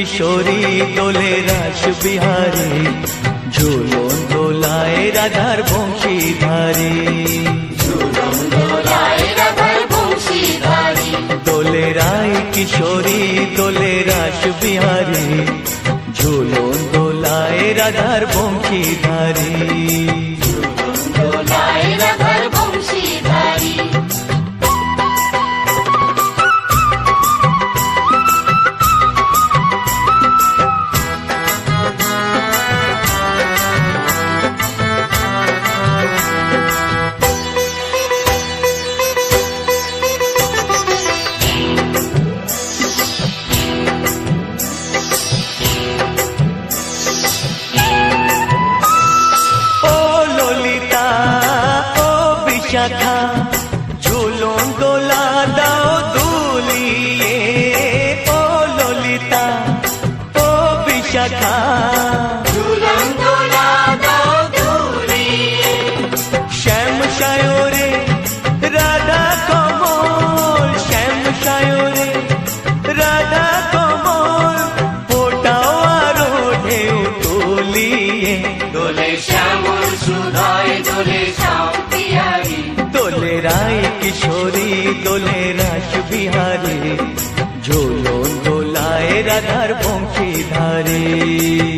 किशोरी दोले रास बिहारी झूलन दोलाए राधार बंशीधारी दोले राय किशोरी दोले रास बिहारी झूलन दोलाए राधार बंशीधारी था झूलन दोला दाओ दूलिए ओ ललिता ओ विशाखा झूलन दोला दाओ दूलिए श्याम सायोरे राधा कमल श्याम सायोरे राधा कमल फोटाओ आरो ढेउ तुलिए दोले श्यामल सुधाय दोले श्याम दोले राय किशोरी दोले रास बिहारी झूलन दोलाए राधार बंशीधारी।